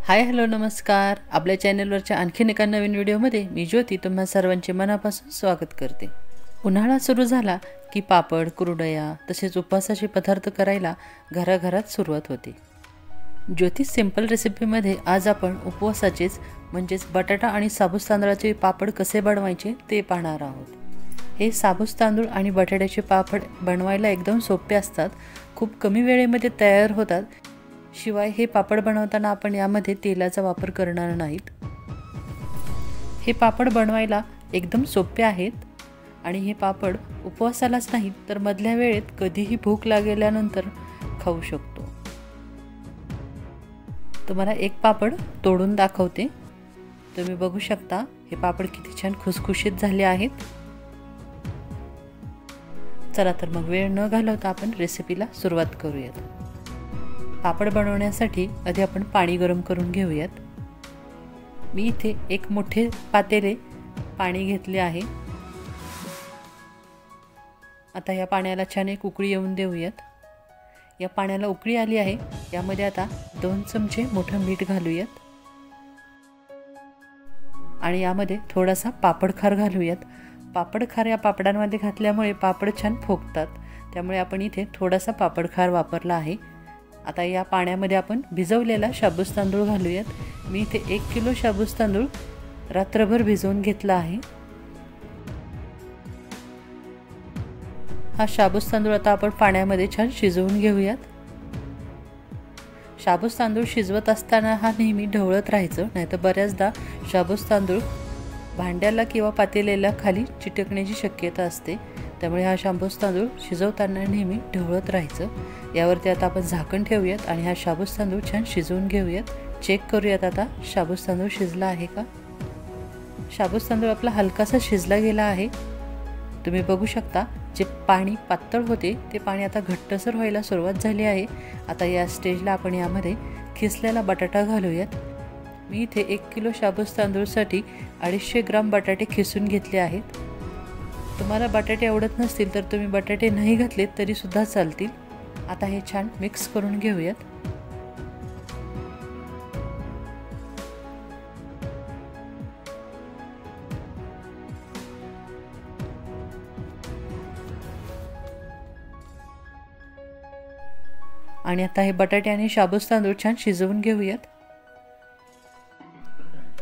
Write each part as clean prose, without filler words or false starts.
Hi hello नमस्कार। आपल्या चॅनलवरच्या आणखीन एका नवीन व्हिडिओमध्ये मी ज्योती तुम्हा सर्वांचे मनापासून स्वागत करते। उन्हाळा सुरू झाला की पापड, कुरडया तसेच उपवासाचे पदार्थ करायला घराघरात सुरुवात होते। ज्योती सिंपल रेसिपीमध्ये आज आपण उपवासाचेच म्हणजेच बटाटा आणि साबूस तांदळाचे पापड कसे बनवायचे ते पाहणार आहोत। हे साबूस तांदूळ आणि बटाट्याचे पापड बनवायला एकदम सोपे असतात, खूप कमी वेळेमध्ये तयार होतात। शिवाय हे पापड बनवताना आपण यामध्ये तेलाचा वापर करणार नाहीत। हे पापड बनवायला एकदम सोपे आहेत आणि हे पापड उपवासालाच नाही तर मधल्या वेळेत कधीही भूक लागल्यानंतर खाऊ शकतो। तुम्हाला एक पापड तोडून दाखवते। तुम्ही बघू शकता हे पापड किती छान खुसखुशीत झाले आहेत। चला तर मग वेळ न घालवता आपण रेसिपीला सुरुवात करूयात। पापड बनवण्यासाठी आधी आपण पाणी गरम करून घेऊयात। मी इथे एक मोठे पातेले पाणी घेतले आहे। आता या पाण्याला छान एक उकळी येऊन देऊयात। या पाण्याला उकळी आली आहे, यामध्ये आता 2 चमचे मोठं मीठ घालूयात आणि यामध्ये थोडासा पापडखार घालूयात। पापडखार या पापडांमध्ये घातल्यामुळे पापड छान फुगतात, त्यामुळे आपण इथे थोडासा पापडखार वापरला आहे। आता या पाण्यामध्ये आपण भिजवलेला शाबूस तांदूळ घालूयात। मी इथे 1 किलो शाबूस तांदूळ रात्रभर भिजवून घेतला आहे। हा शाबूस तांदूळ आता आपण पाण्यामध्ये छान शिजवून घेऊयात। शाबूस तांदूळ शिजवत असताना हा नेहमी ढवळत राहायचं, नाहीतर बऱ्याचदा शाबूस तांदूळ भांड्याला किंवा पातेल्याला खाली चिटकण्याची शक्यता असते, त्यामुळे हा शाबूस तांदूळ शिजवताना नेहमी ढवळत राहायचं। यावरती आता आपण झाकण ठेवूयात आणि हा शाबूस तांदूळ छान शिजवून घेऊयात। चेक करूयात आता शाबूस तांदूळ शिजला आहे का। शाबूस तांदूळ आपला हलकासा शिजला गेला आहे। तुम्ही बघू शकता जे पाणी पातळ होते ते पाणी आता घट्टसर व्हायला सुरुवात झाली आहे। आता या स्टेजला आपण यामध्ये खिसलेला बटाटा घालूयात। मी इथे 1 किलो शाबूस तांदूळसाठी 250 ग्राम बटाटे खिसून घेतले आहेत। तुम्हाला बटाटे आवडत नसतील तर तुम्ही बटाटे नाही घातले तरी सुद्धा चालतील। आता हे छान मिक्स करून घेऊयात। आणि आता हे बटाटे आणि शाबूस तांदूळ छान शिजवून घेऊयात।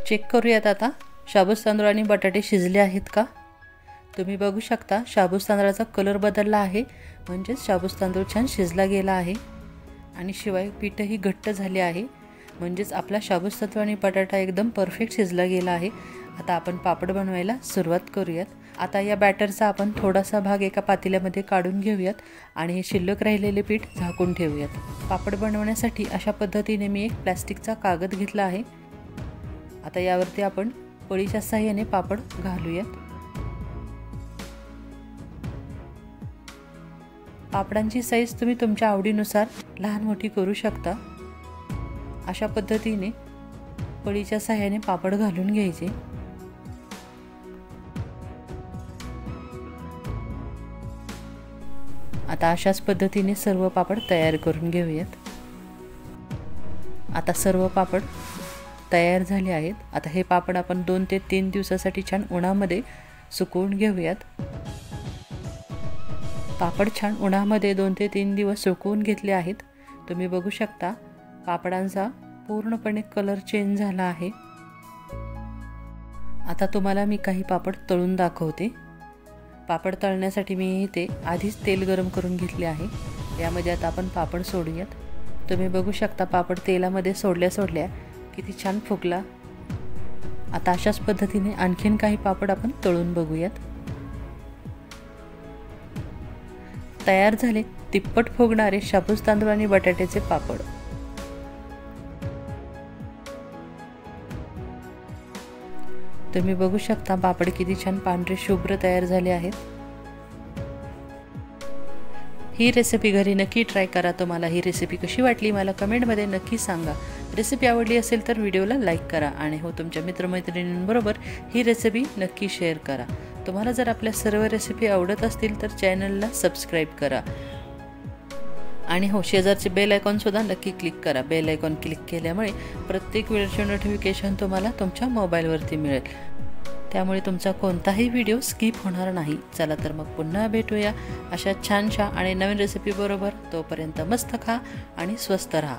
चेक करूयात आता शाबूस तांदूळ आणि बटाटे शिजले आहेत का। तुम्ही बघू शकता शाबूस तांदळाचा कलर बदलला आहे, म्हणजे शाबूस तांदूळ छान शिजला गेला आहे आणि शिवाय पीठही घट्ट झाले आहे, म्हणजेच आपला शाबूस तांदूळ आणि बटाटा एकदम परफेक्ट शिजला गेला आहे। आता आपण पापड बनवायला सुरुवात करूयात। आता या बॅटरचा आपण थोडासा भाग एका पातेल्यामध्ये काढून घेऊयात आणि हे शिल्लक राहिलेले पीठ झाकून ठेवूयात। पापड बनवण्यासाठी अशा पद्धतीने मी एक प्लास्टिकचा कागद घेतला आहे। आता यावरती आपण पळीच्या साहाय्याने पापड घालूयात। पापडांची साईज तुम्ही तुमच्या आवडीनुसार लहान मोठी करू शकता। अशा पद्धतीने पळीच्या साहाय्याने पापड घालून घ्यायचे। आता अशाच पद्धतीने सर्व पापड तयार करून घेऊयात। आता सर्व पापड तयार झाले आहेत। आता हे पापड आपण 2 ते 3 दिवसासाठी छान उन्हामध्ये सुकवून घेऊयात। पापड छान उन्हामध्ये 2 ते 3 दिवस सुकवून घेतले आहेत। तुम्ही बघू शकता पापडांचा पूर्णपणे कलर चेंज झाला आहे। आता तुम्हाला मी काही पापड तळून दाखवते। पापड तळण्यासाठी मी इथे आधीच तेल गरम करून घेतले आहे। यामध्ये आता आपण पापड सोडूयात। तुम्ही बघू शकता पापड तेलामध्ये सोडल्या किती छान फुगला। आता अशाच पद्धतीने आणखीन काही पापड आपण तळून बघूयात। तयार झाले तिप्पट फुगणारे शाबूस तांदूळ आणि बटाट्याचे पापड। तुम्ही बघू शकता पापड किती छान पांढरे शुभ्र तयार झाले आहेत। ही रेसिपी घरी नक्की ट्राय करा। तुम्हाला ही रेसिपी कशी वाटली मला कमेंटमध्ये नक्की सांगा। रेसिपी आवडली असेल तर व्हिडिओला लाईक करा आणि हो तुमच्या मित्रमैत्रिणींबरोबर ही रेसिपी नक्की शेअर करा। तुम्हाला जर आपल्या सर्व रेसिपी आवडत असतील तर चॅनलला सबस्क्राईब करा आणि हो, शेजारचे बेल आयकॉनसुद्धा नक्की क्लिक करा. बेल आयकॉन क्लिक केल्यामुळे प्रत्येक व्हिडिओचे नोटिफिकेशन तुम्हाला तुमच्या मोबाईलवरती मिळेल. त्यामुळे तुमचा कोणताही व्हिडिओ स्किप होणार नाही. चला तर मग पुन्हा भेटूया अशा छानशा आणि नवीन रेसिपीबरोबर. तोपर्यंत मस्त खा आणि स्वस्त राहा.